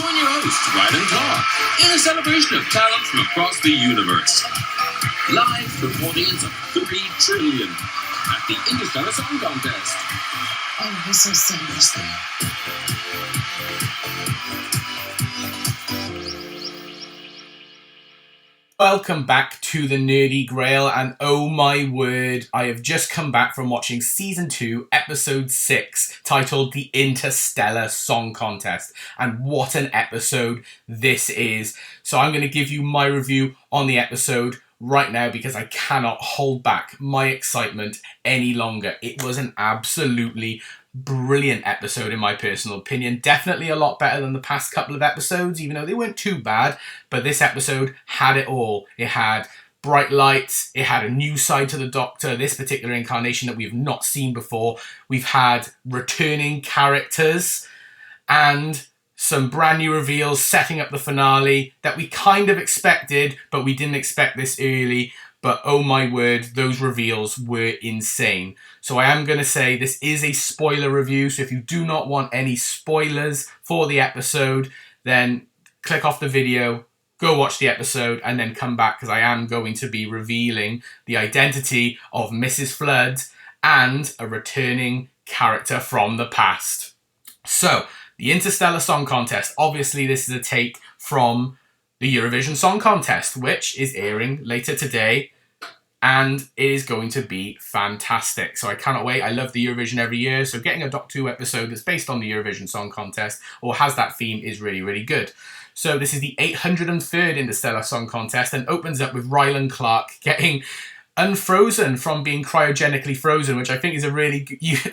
Join your hosts, Ryan and Clark, in a celebration of talent from across the universe. Live from an audience of 3 trillion at the Interstellar Song Contest. Oh, we're so serious there. Welcome back to the Nerdy Grail, and oh my word, I have just come back from watching Season 2, Episode 6, titled The Interstellar Song Contest, and what an episode this is. So I'm going to give you my review on the episode right now because I cannot hold back my excitement any longer. It was an absolutely brilliant episode in my personal opinion. Definitely a lot better than the past couple of episodes, even though they weren't too bad. But this episode had it all. It had bright lights. It had a new side to the Doctor, this particular incarnation that we've not seen before. We've had returning characters and some brand new reveals setting up the finale that we kind of expected, but we didn't expect this early. But oh my word, those reveals were insane. So I am going to say this is a spoiler review. So if you do not want any spoilers for the episode, then click off the video, go watch the episode, and then come back because I am going to be revealing the identity of Mrs. Flood and a returning character from the past. So, the Interstellar Song Contest. Obviously, this is a take from the Eurovision Song Contest, which is airing later today, and it is going to be fantastic. So I cannot wait. I love the Eurovision every year, so getting a Doctor Who episode that's based on the Eurovision Song Contest or has that theme is really, really good. So this is the 803rd Interstellar Song Contest and opens up with Rylan Clark getting unfrozen from being cryogenically frozen, which I think is a really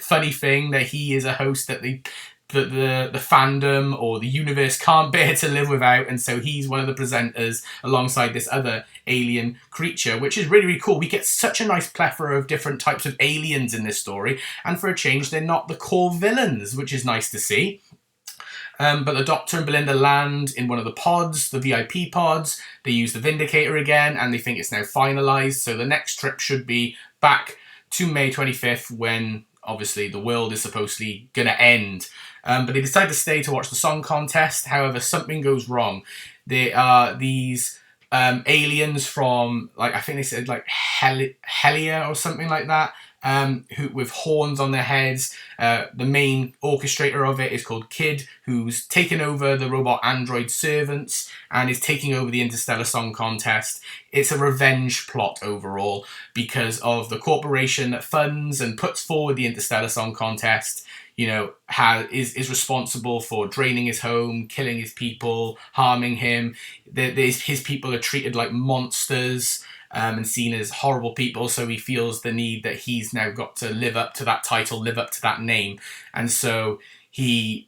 funny thing that he is a host that the fandom or the universe can't bear to live without, and so he's one of the presenters alongside this other alien creature, which is really, really cool. We get such a nice plethora of different types of aliens in this story, and for a change they're not the core villains, which is nice to see. But the Doctor and Belinda land in one of the pods, the VIP pods. They use the Vindicator again, and they think it's now finalised, so the next trip should be back to May 25th when obviously the world is supposedly going to end. But they decide to stay to watch the song contest. However, something goes wrong. There are these aliens from, like, I think they said like Helia or something like that, who with horns on their heads. The main orchestrator of it is called Kid, who's taken over the robot android servants and is taking over the Interstellar Song Contest. It's a revenge plot overall because of the corporation that funds and puts forward the Interstellar Song Contest. You know, is responsible for draining his home, killing his people, harming him. His people are treated like monsters and seen as horrible people, so he feels the need that he's now got to live up to that title, live up to that name. And so he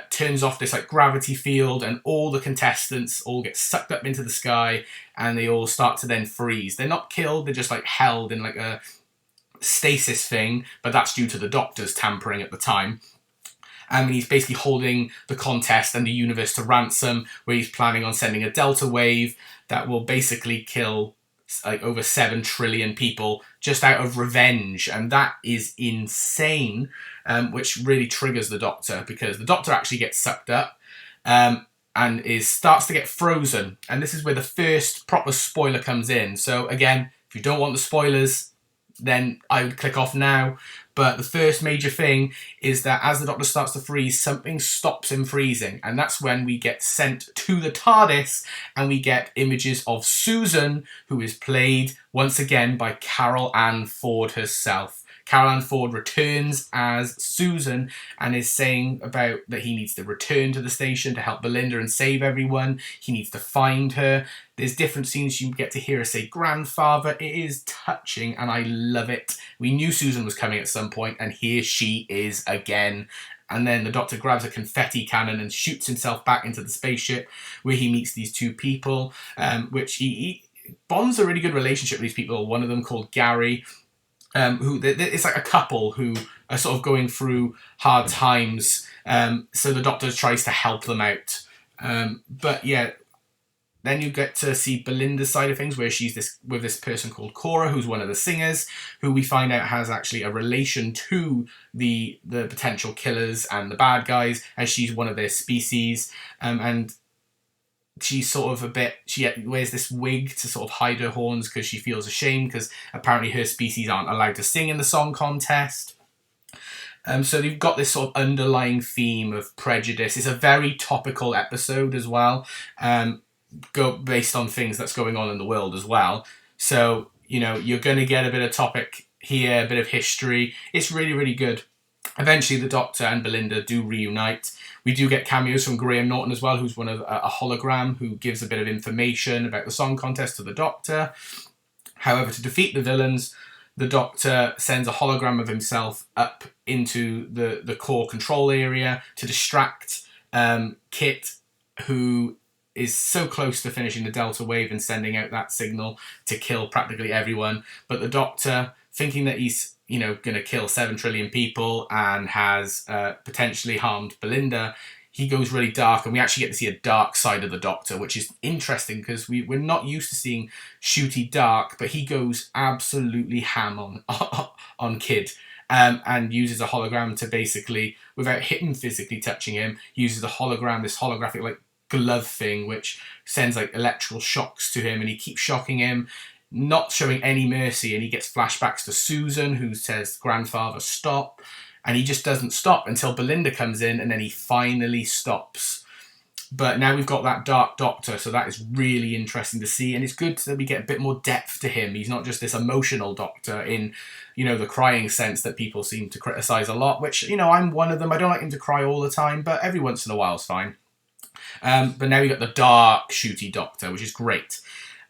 turns off this like gravity field, and all the contestants all get sucked up into the sky, and they all start to then freeze. They're not killed, they're just like held in like a stasis thing, but that's due to the Doctor's tampering at the time. And he's basically holding the contest and the universe to ransom, where he's planning on sending a delta wave that will basically kill like over 7 trillion people just out of revenge. And that is insane, which really triggers the Doctor, because the Doctor actually gets sucked up and starts to get frozen. And this is where the first proper spoiler comes in. So again, if you don't want the spoilers, then I would click off now. But the first major thing is that as the Doctor starts to freeze, something stops him freezing. And that's when we get sent to the TARDIS and we get images of Susan, who is played once again by Carol Ann Ford herself. Carol Ann Ford returns as Susan and is saying about that he needs to return to the station to help Belinda and save everyone. He needs to find her. There's different scenes you get to hear her say grandfather. It is touching and I love it. We knew Susan was coming at some point, and here she is again. And then the Doctor grabs a confetti cannon and shoots himself back into the spaceship, where he meets these two people, which he bonds a really good relationship with these people. One of them called Gary, who it's like a couple who are sort of going through hard times. So the Doctor tries to help them out. But yeah, Then you get to see Belinda's side of things, where she's with this person called Cora, who's one of the singers, who we find out has actually a relation to the potential killers and the bad guys, as she's one of their species. And she's sort of she wears this wig to sort of hide her horns because she feels ashamed, because apparently her species aren't allowed to sing in the song contest. So you've got this sort of underlying theme of prejudice. It's a very topical episode as well. Based on things that's going on in the world as well. So, you're going to get a bit of topic here, a bit of history. It's really, really good. Eventually, the Doctor and Belinda do reunite. We do get cameos from Graham Norton as well, who's one of a hologram who gives a bit of information about the song contest to the Doctor. However, to defeat the villains, the Doctor sends a hologram of himself up into the core control area to distract Kit, who is so close to finishing the Delta Wave and sending out that signal to kill practically everyone. But the Doctor, thinking that he's, going to kill 7 trillion people and has potentially harmed Belinda, he goes really dark, and we actually get to see a dark side of the Doctor, which is interesting because we're not used to seeing shooty dark, but he goes absolutely ham on Kid. And uses a hologram to basically, without him physically touching him, uses a hologram, this holographic glove thing, which sends electrical shocks to him, and he keeps shocking him, not showing any mercy, and he gets flashbacks to Susan, who says, "Grandfather, stop," and he just doesn't stop until Belinda comes in, and then he finally stops. But now we've got that Dark Doctor, so that is really interesting to see, and it's good that we get a bit more depth to him. He's not just this emotional Doctor in, the crying sense that people seem to criticise a lot, which, I'm one of them. I don't like him to cry all the time, but every once in a while is fine. But now we got the dark, shooty Doctor, which is great.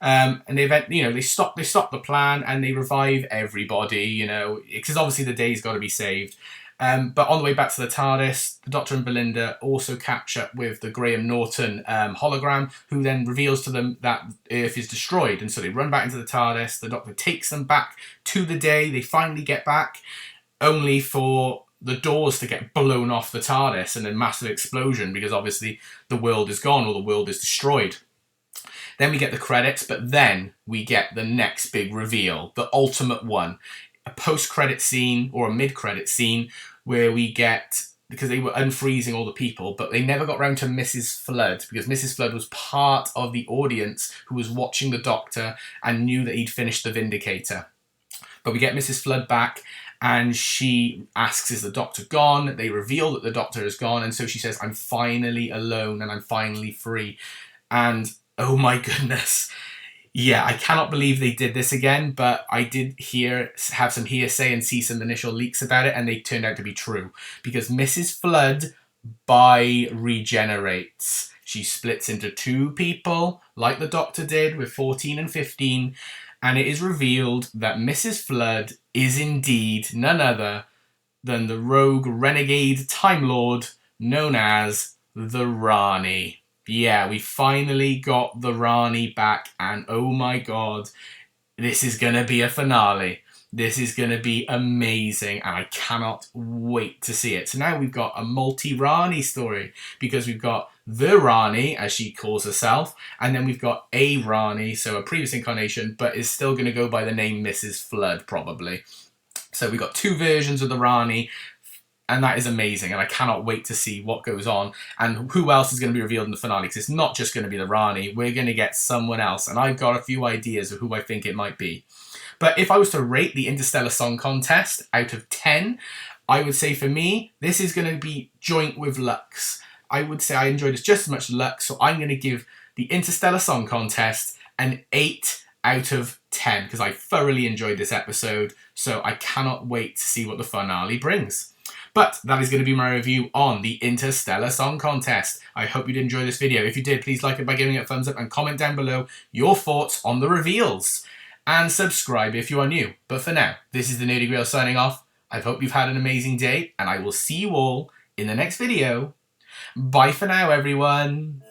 And they stop the plan and they revive everybody, because obviously the day's got to be saved. But on the way back to the TARDIS, the Doctor and Belinda also catch up with the Graham Norton hologram, who then reveals to them that Earth is destroyed. And so they run back into the TARDIS. The Doctor takes them back to the day. They finally get back, only for the doors to get blown off the TARDIS and a massive explosion, because obviously the world is gone or the world is destroyed. Then we get the credits, but then we get the next big reveal, the ultimate one. A post-credit scene or a mid-credit scene where we get, because they were unfreezing all the people, but they never got round to Mrs. Flood, because Mrs. Flood was part of the audience who was watching the Doctor and knew that he'd finished the Vindicator. But we get Mrs. Flood back, and she asks, is the Doctor gone? They reveal that the Doctor is gone, and so she says, I'm finally alone and I'm finally free. And oh my goodness. Yeah, I cannot believe they did this again, but I did have some hearsay and see some initial leaks about it, and they turned out to be true. Because Mrs. Flood regenerates. She splits into 2 people, like the Doctor did with 14 and 15, and it is revealed that Mrs. Flood is indeed none other than the rogue renegade Time Lord known as the Rani. Yeah, we finally got the Rani back, and oh my god, this is going to be a finale. This is going to be amazing, and I cannot wait to see it. So now we've got a multi-Rani story, because we've got the Rani, as she calls herself, and then we've got a Rani, so a previous incarnation, but is still going to go by the name Mrs. Flood, probably. So we've got 2 versions of the Rani, and that is amazing, and I cannot wait to see what goes on and who else is going to be revealed in the finale, because it's not just going to be the Rani. We're going to get someone else, and I've got a few ideas of who I think it might be. But if I was to rate the Interstellar Song Contest out of 10, I would say for me, this is going to be joint with Lux. I would say I enjoyed this just as much as Lux, so I'm going to give the Interstellar Song Contest an 8 out of 10, because I thoroughly enjoyed this episode, so I cannot wait to see what the finale brings. But that is going to be my review on the Interstellar Song Contest. I hope you did enjoy this video. If you did, please like it by giving it a thumbs up and comment down below your thoughts on the reveals. And subscribe if you are new. But for now, this is the Nerdy Grail signing off. I hope you've had an amazing day, and I will see you all in the next video. Bye for now, everyone.